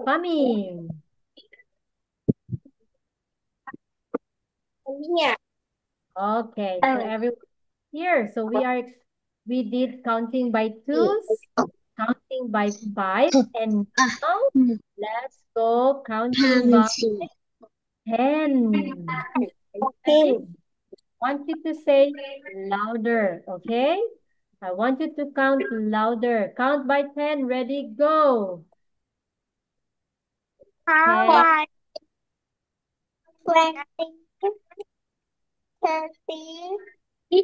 Mommy. Here. Okay, so everyone here. So we did counting by twos, counting by five, and now let's go counting by 10. Are you ready? 10. Want you to say louder, okay? I want you to count louder. Count by 10. Ready, go. How 10. about 20, 30,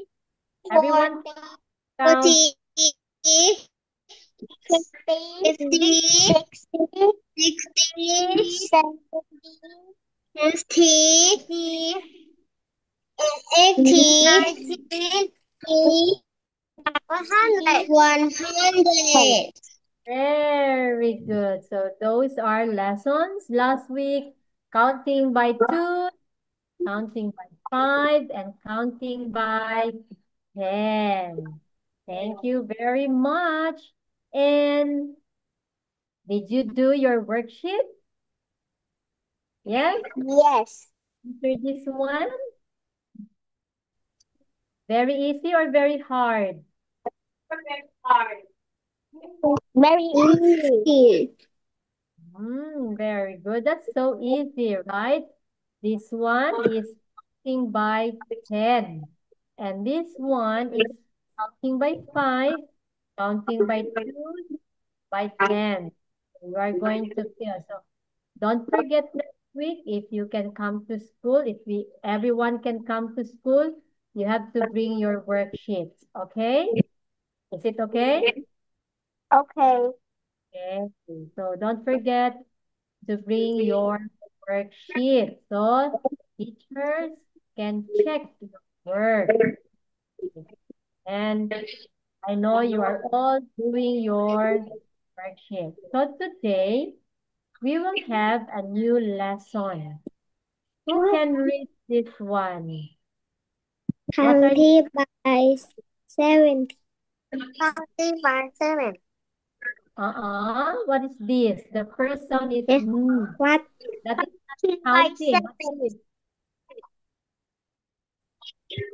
Everyone 40, count 50, 60, 70, 80, 90, 100. very good. So those are lessons last week. Counting by two, counting by five, and counting by 10. Thank you very much. And did you do your worksheet? Yes? Yes. Answer this one. Very easy or very hard? Very easy. Very good. That's so easy, right? This one is counting by 10. And this one is counting by 5, counting by 2, by 10. You are going to feel. So don't forget next week if you can come to school, if everyone can come to school, you have to bring your worksheets. Okay? Is it okay? Okay. Okay. So don't forget to bring your worksheet so teachers can check your work. And I know you are all doing your worksheet. So today we will have a new lesson. Who can read this one? What are you? 20 by 70. 20 by 7. What is this? The first sound is Eh, what? That is 20 by counting. What 7. is it?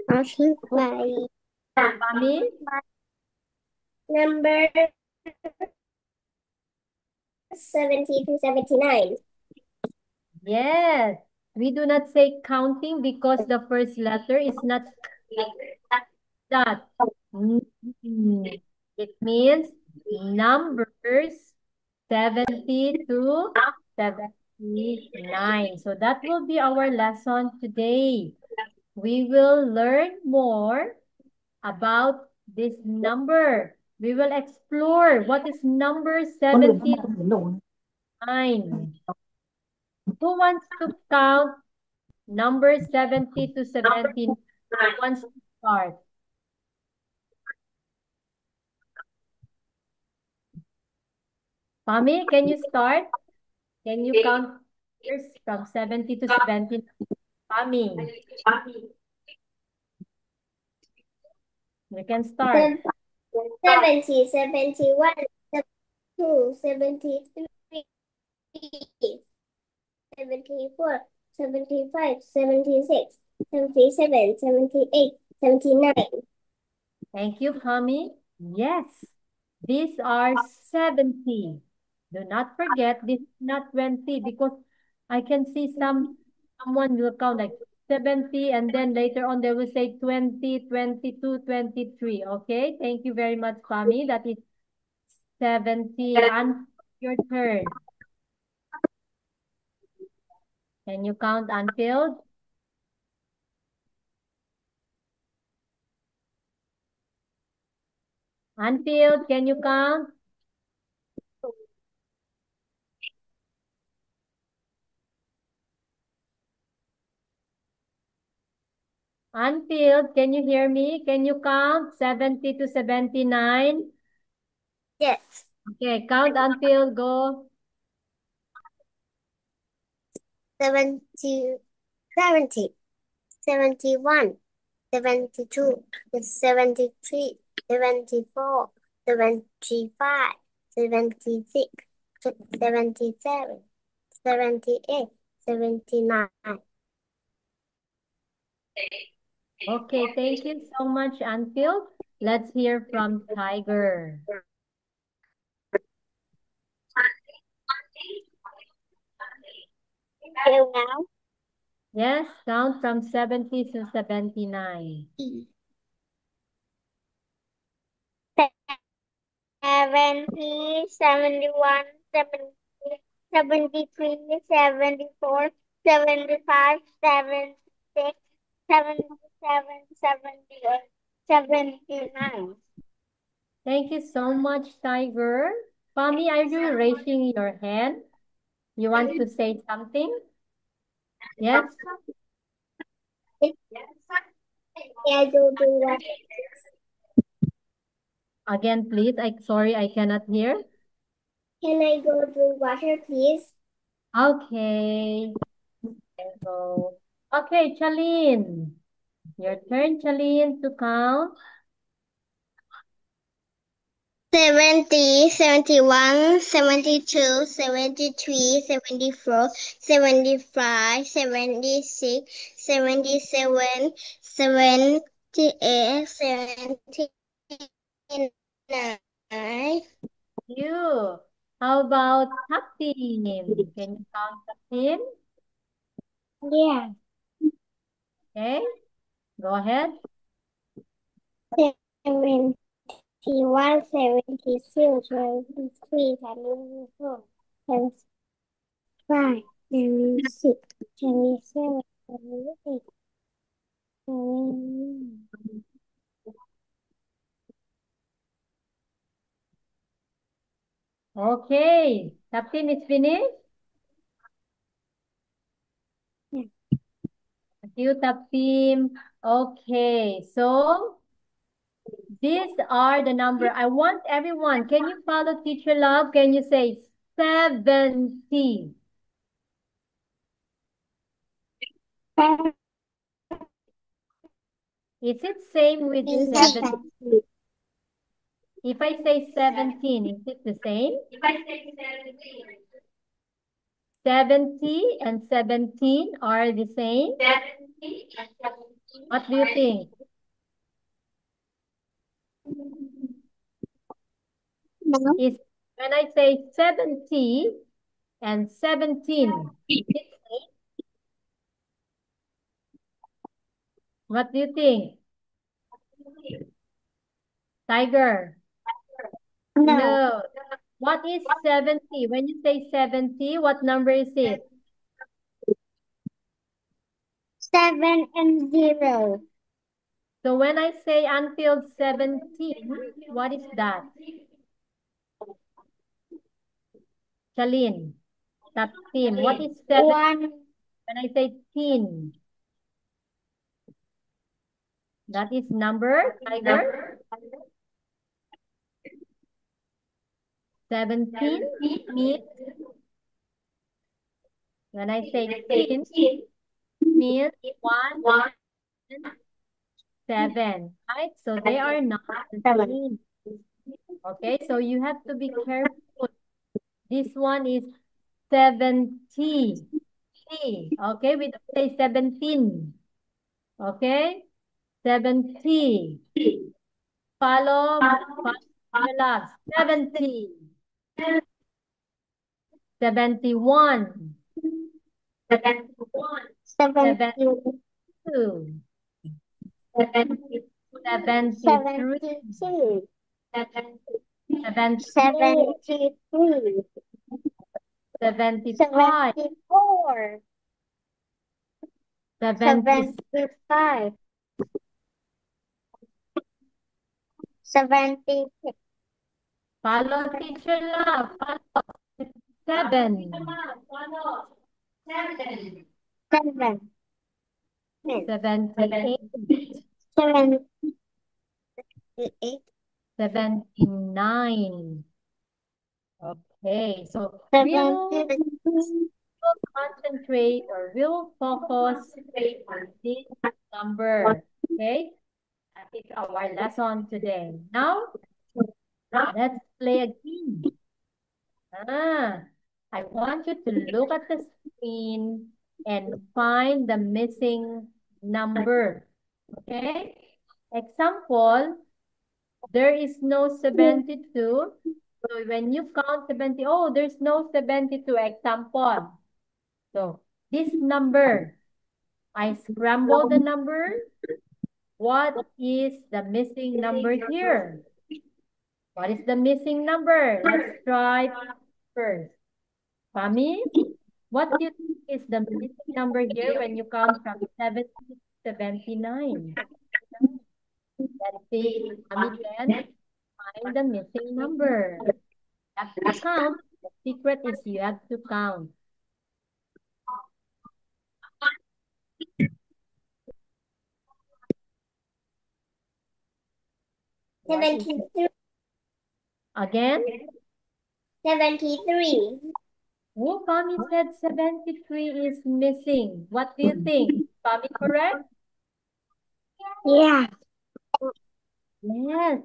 20 Who? by Mommy? number 70 to 79. Yes. We do not say counting because the first letter is not like that. Mm. It means numbers 70 to 79. So that will be our lesson today. We will learn more about this number. We will explore what is number 79. Who wants to count number 70 to 79? Who wants to start? Mami, can you start? Can you count first from 70 to 79? Mami, you can start. 70, 71, 72, 73, 74, 75, 76, 77, 78, 79. Thank you, Mami. Yes, these are 70. Do not forget, this is not 20 because I can see someone will count like 70 and then later on they will say 20, 22, 23. Okay, thank you very much, Mami. That is 70. And your turn. Can you count until? Until, can you count? Until, can you hear me? Can you count 70 to 79? Yes. Okay, count until go. 70, 70, 71, 72, 73, 74, 75, 76, 77, 78, 79. Okay, thank you so much, Anfield. Let's hear from Tiger. Till now? Yes, count from 70 to 79. 70, 71, 70, 73, 74, 75, 76, 77, 78, 79. Thank you so much, Tiger. Pami, are you raising your hand? You want to say something? Yes? Yeah, do what? Again, please. Sorry, I cannot hear. Can I go drink water, please? Okay. So, okay, Charlene. Your turn, Charlene, to count. 70, 71, 72, 73, 74, 75, 76, 77, 78, 79. You. How about Tapin? Can you count Tapin? Yeah. Okay, go ahead. 71, 72, 73, 74, 75, 76, 77, 78, 79. Okay, Tapin is finished. Yeah. Thank you, Tapin. Okay, so these are the number. I want everyone. Can you follow Teacher Love? Can you say 70? Is it same with 7? If I say 17, is it the same? 70 and 17 are the same? What do you think? No. Is when I say 70 and 17, is it same? What do you think? Tiger? No. No. What is 70? When you say 70, what number is it? 7 and 0. So when I say until 17, what is that? Charlene, Tapim, what is 7 1. when I say teen? That is number, Tiger? 17 means, when I say teen, means 1 and 7, right? So they are not the 7. same. Okay, so you have to be careful. This one is 70. Okay, we don't say 17. Okay, 70. Follow your last. 70. 71. 72. 72. 73. 72. 74. 73. 75. 74. 76. 75. 76. Follow teacher love. Follow 7. 7. 78. 78. 79. Okay, so we'll 73. concentrate or we'll focus on this number. Okay, that is our lesson today. Now, let's play a game. Ah, I want you to look at the screen and find the missing number. Okay? Example, there is no 72. So when you count 70, oh, there's no 72. Example. So this number, I scramble the number. What is the missing number here? What is the missing number? Let's try first. Pami, what do you think is the missing number here when you count from 70 to 79? Let's see if Pami can find the missing number. You have to count. The secret is you have to count. What is 73. again? 73. Oh, Pami said 73 is missing. What do you think? Pami correct? Yeah. Yes.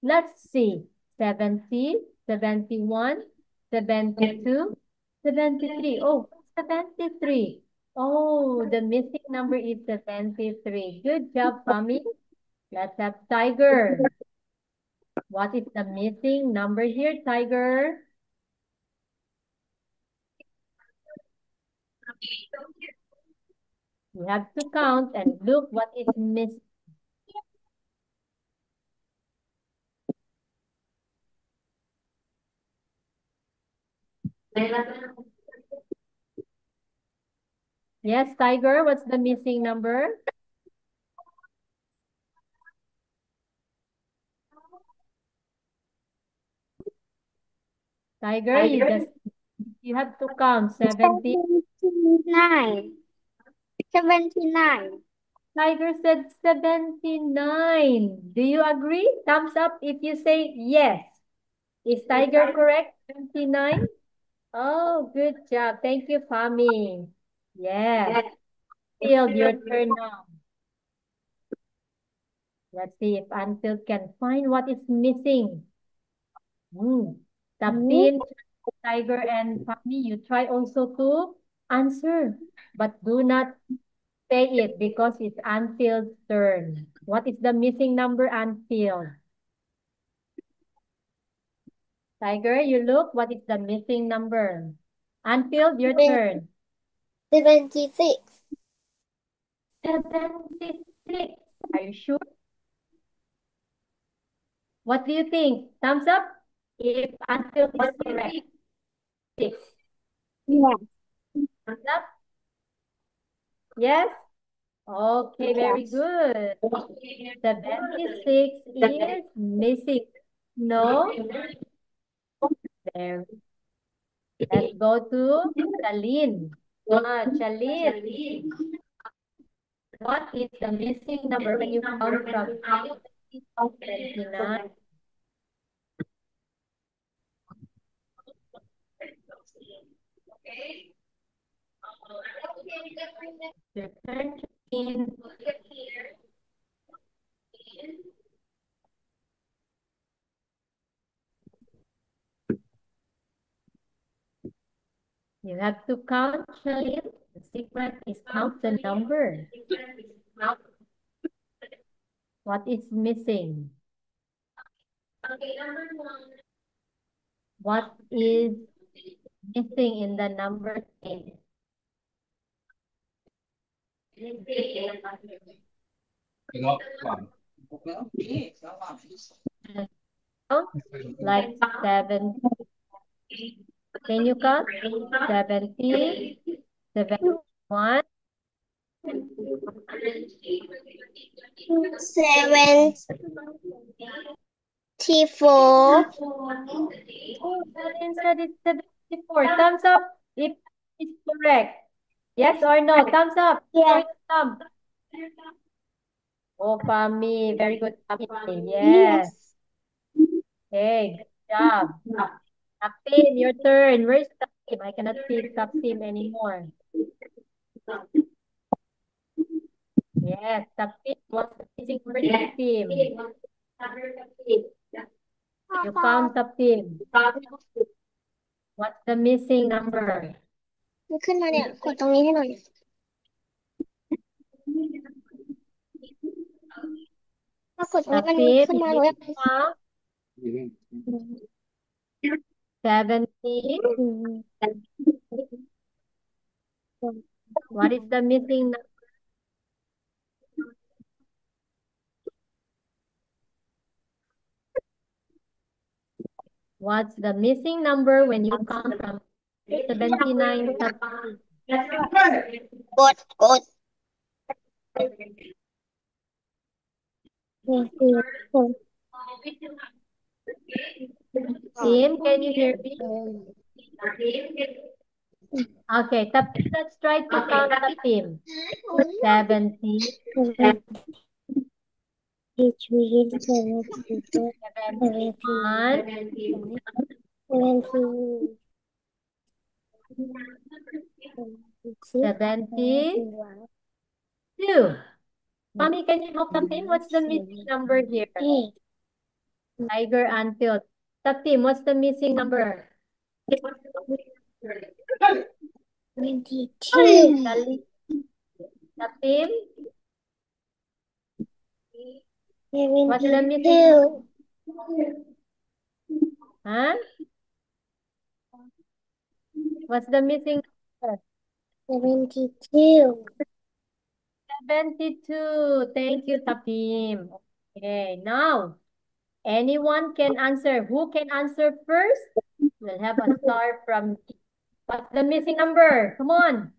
Let's see. 70, 71, 72, 73. Oh, 73. Oh, the missing number is 73. Good job, Pami. Let's have Tiger. What is the missing number here, Tiger? You have to count and look what is missing. Yes, Tiger, what's the missing number? Tiger, you have to count 70. 79. 79. Tiger said 79. Do you agree? Thumbs up if you say yes. Is Tiger correct? 79? Oh, good job. Thank you, Fami. Yes. Field, your turn now. Let's see if Anfield can find what is missing. Tapin, Tiger, and Fami, you try also to answer. But do not say it because it's Anfield's turn. What is the missing number, Anfield? Tiger, you look. What is the missing number? Anfield, your turn. 76. 76. Are you sure? What do you think? Thumbs up if Anfield is correct. 6. Yeah. Thumbs up? Yes? Okay, very Yes. good. 76 is missing. No? There. Let's go to Chalin. Chalin, what is the missing number when you count from 70 to 79? Your turn, Chalin. You have to count, Chalin. The secret is count the number. What is missing? What is missing in the number thing? Count like 7. Can you count? 70, 71. 74. Oh, Chalin said it's 74. Thumbs up if it's correct. Yes or no? Thumbs up. Show Yeah. your thumb. Oh, Pami. Very good, Pami. Yes. Yes. Hey, good job. Tapin, your turn. Where's Tapin? I cannot see Tapin anymore. Yes, Tapin. What's the missing for Tapin? You count Tapin. What's the missing number? มันขึ้นมาเนี่ย กดตรงนี้ให้หน่อย ถ้ากดตรงนี้มัน Tapim, ขึ้น you มาหนู need อยาก to count 70. What is the missing number? What's the missing number when you count from 79 to กด Tim, can you hear me? Okay, Tapim, let's try to count Tapim. 70, 72. Mommy, can you help Tapim? What's the missing number here? Tiger Anfield. Tapim, what's the missing number? 22. Tapim, what's the missing 72. Huh? What's the missing number? 72. 72. Thank you, Tapim. Okay, now, anyone can answer. Who can answer first? We'll have a star from what's the missing number? Come on.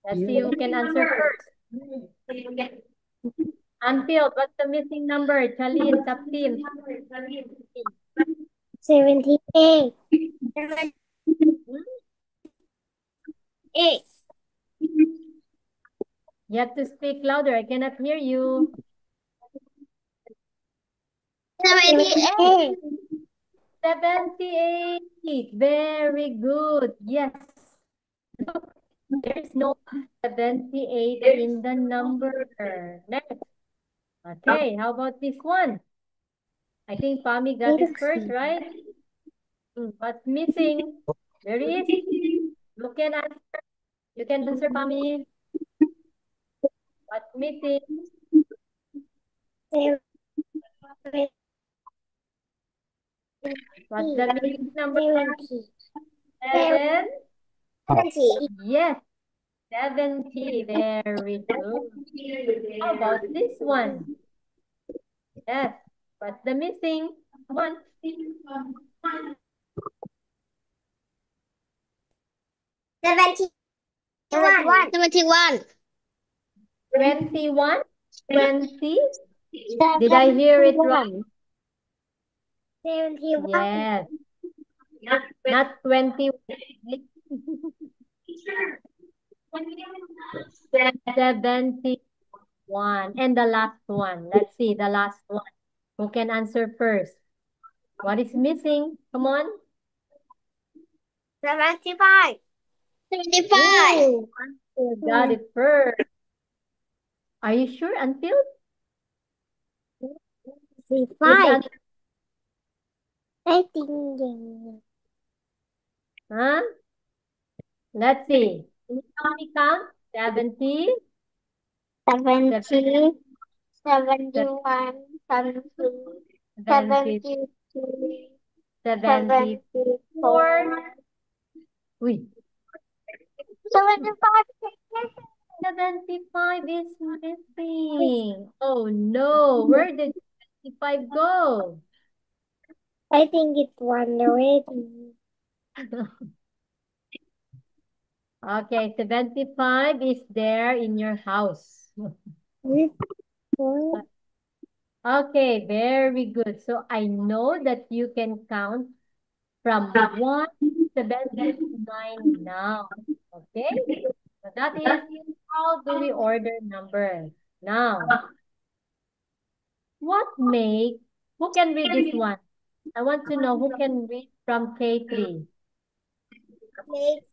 Let's see who can answer first. Anfield, what's the missing number? Chalin, Tapim. 78. 8. You have to speak louder. I cannot hear you. 78. 78. Very good. Yes. Look, there's no 78 in the number. Next. Okay, how about this one? I think Pami got it first, right? What's missing? There is. You can answer. You can answer, Pami. What's missing? 70. What's the missing number? 70. 7? 70. Yes, 70. Very good. How about this one? Yes. What's the missing? Come on. 71. 71. 21? 20? Did I hear it right? 71. Yes. Not 20. 71. And the last one. Let's see the last one. Who can answer first? What is missing? Come on. 75. 75. Ooh, Anfield got it first. Are you sure, Anfield? Did you 5. answer? I think Huh? Let's see. Can you help me count? 70, 70, 71, 72, 70, 73, 74. 74, Uy, 75. 75 is missing. Oh no, where did 75 go? I think it's one already. Okay, 75 is there in your house. Okay, very good. So I know that you can count from 1 to 79 now. Okay? So that is how do we order numbers. Now, who can read this one? I want to know who can read from K3. Make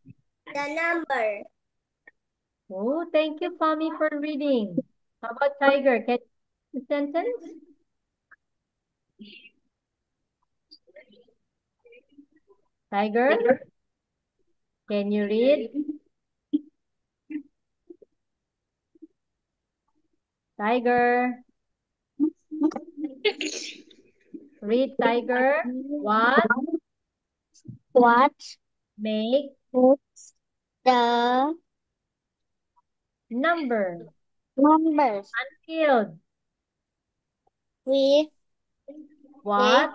the number. Oh, thank you, Pami, for reading. How about Tiger? Can you read the sentence? Tiger? Can you read? Tiger. Read, Tiger. What make makes the number? numbers? Unfilled. We What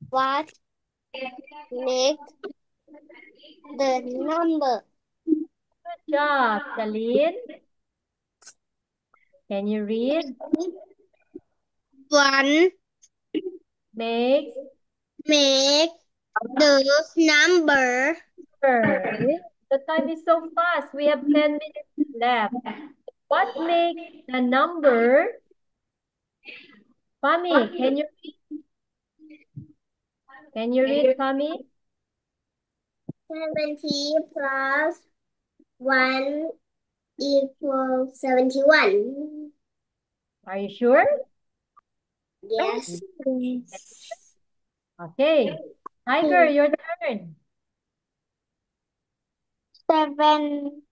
what makes the number? Good job, Celine. Can you read? One Makes make the number. The time is so fast. We have 10 minutes left. What makes the number? Pami, can you read, Pami? 70 plus 1 equals 71. Are you sure? Yes. Okay. Tiger, your turn. 72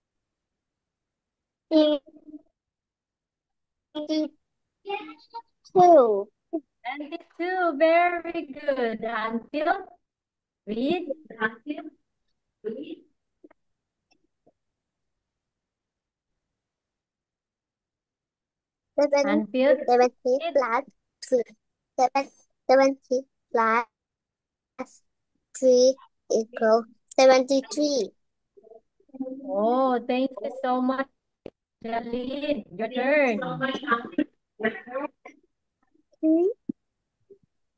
22, very good. Until read. Until 70 plus 3. 70 plus 3 equals 73. Oh, thank you so much, Jaleel. Your turn.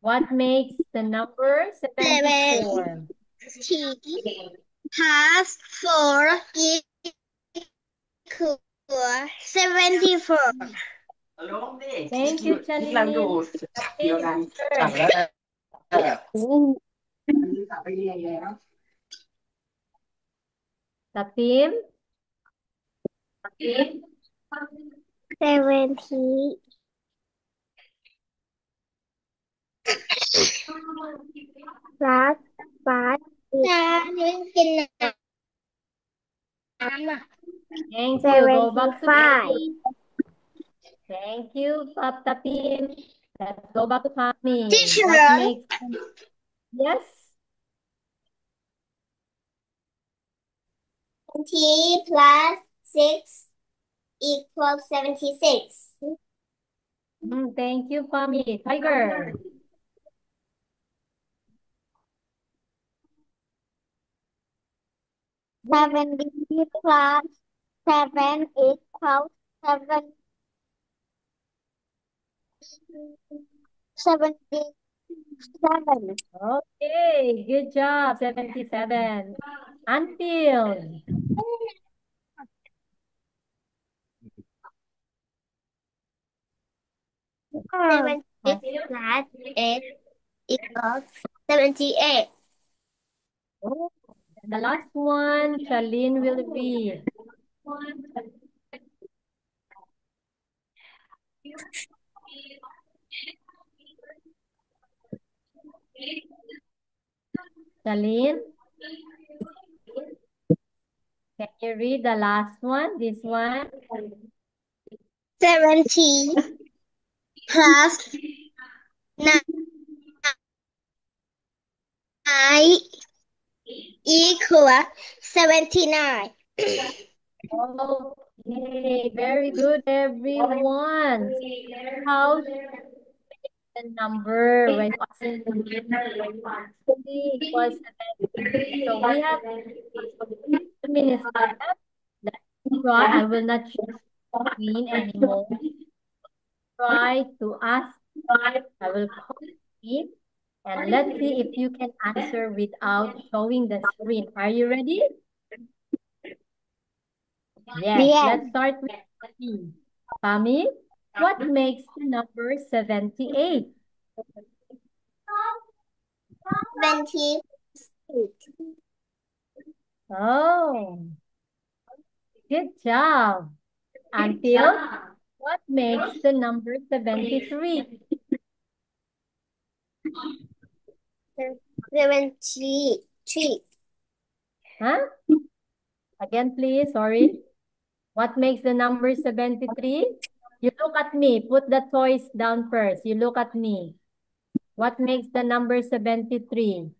What makes the number 74? 70 plus 4 equals 74. Thank you, Jaleel. Tapim, 70 plus 5 thank you. Go back to Pami. Thank you, Tapim. Let's go back to Pami. Teacher. What makes yes? 20 plus 6 equals 76. Thank you, Pami. Tiger. 70 plus 7 equals 77. Okay, good job. 77. Unfilled. 76 plus 8 equals 78. Oh, the last one, Charlene will read. Charlene, can you read the last one? This one? 70 plus 9 equals 79. Okay, very good, everyone. How the number when equals 73. So we have 2 minutes left. Let's try. I will not show the screen anymore. Try to ask. I will call you and let's see if you can answer without showing the screen. Are you ready? Yes. Let's start with Pami. Pami, what makes the number 78? 78. Oh, good job. Until what makes the number 73? 73. Huh? Again, please. Sorry. What makes the number 73? You look at me. Put the toys down first. You look at me. What makes the number 73?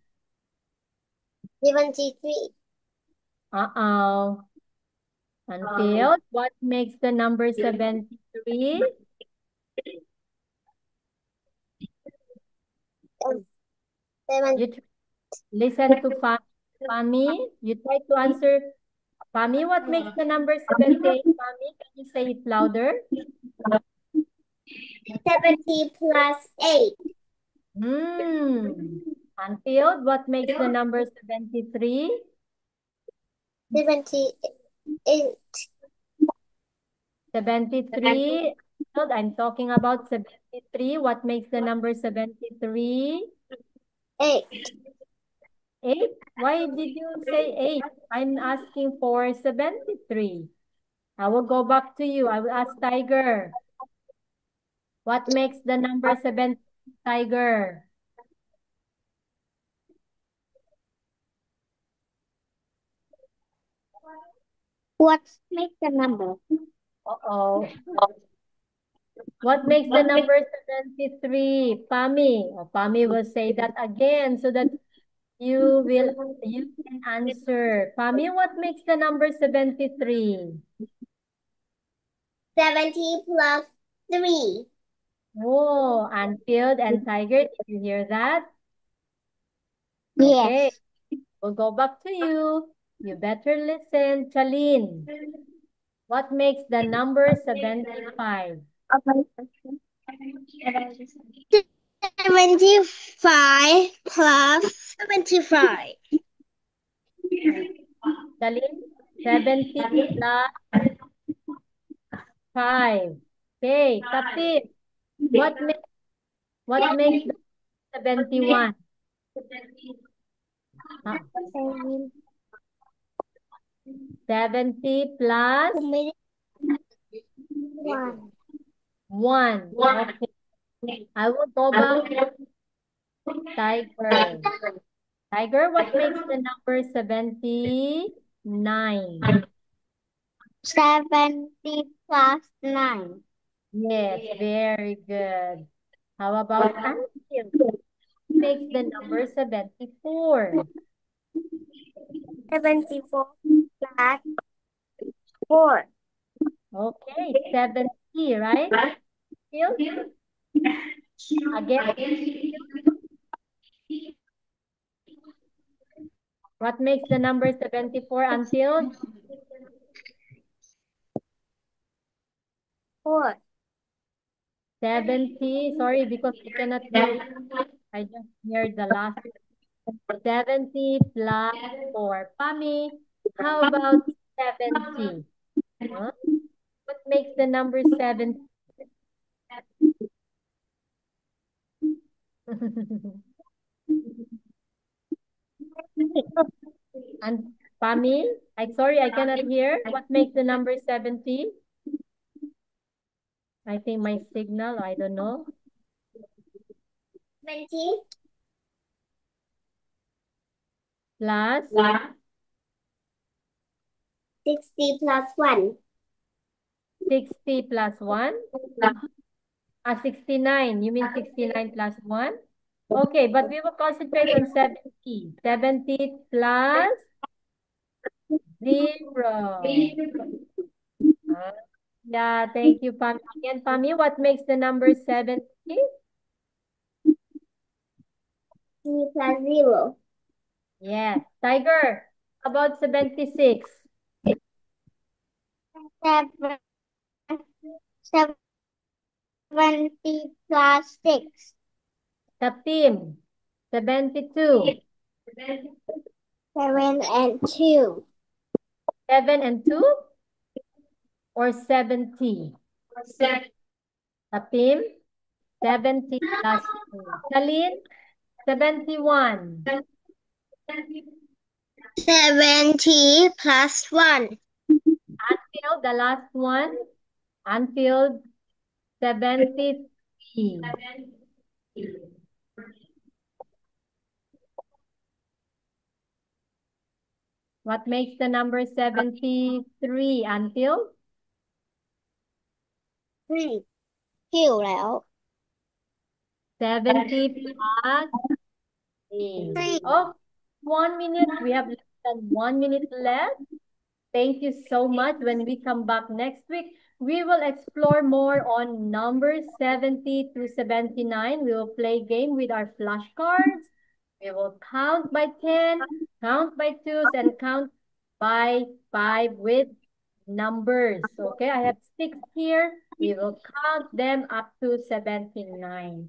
73. Uh-oh. Until what makes the number 73? You listen to Pami. You try to answer. Pami, what makes the number 78? Pami, can you say it louder? 70 plus 8. Until what makes the number 73? 78. 73. I'm talking about 73. What makes the number 73? 8. 8? Why did you say 8? I'm asking for 73. I will go back to you. I will ask Tiger. What makes the number 73, Tiger? What makes the number? Uh-oh. What makes the number 73? Pami. Oh, Pami will say that again so that you can answer. Pami, what makes the number 73? 70 plus 3. Oh, Anfield and Tiger, did you hear that? Okay, Yes. we'll go back to you. You better listen. Chalene, what makes the number 75? 75 plus 75. Chalene, 70 plus 5. Okay, Kapit, what makes the 71? Ah, 70 plus 1. 1. Okay, I will go back to Tiger. Tiger, what makes the number 79? 70 plus 9. Yes, very good. How about Anfield? Makes the number 74? 74 plus 4. Okay, 70, right? Anfield? Again, what makes the number 74, Anfield? 4. 70, sorry, because I cannot hear you. I just heard the last 70 plus 4. Pami, how about 70? Huh? What makes the number 70? And Pami, sorry, I cannot hear. What makes the number 70? I think my signal, I don't know. 20. Plus 60 plus 1. 60 plus 1? 69. You mean 69 plus 1? Okay, but we will concentrate on 70. 70 plus 0. Yeah, thank you, Pami. Again, Pami, what makes the number 70? 3 plus 0. Yes. Tiger, about 76. 7. 70 plus 6. Tapim, 72. 7 and 2. 7 and 2 or 70? Tapim, 70 plus 2. Talin, 71. 70 plus 1. Anfield, the last one. Anfield, 73. What makes the number 73 until? คิวแล้ว 70 plus 3. Oh, 1 minute. We have less than 1 minute left. Thank you so much. When we come back next week, we will explore more on numbers 70 through 79. We will play game with our flashcards. We will count by 10, count by twos, and count by 5 with numbers. Okay, I have 6 here. We will count them up to 79.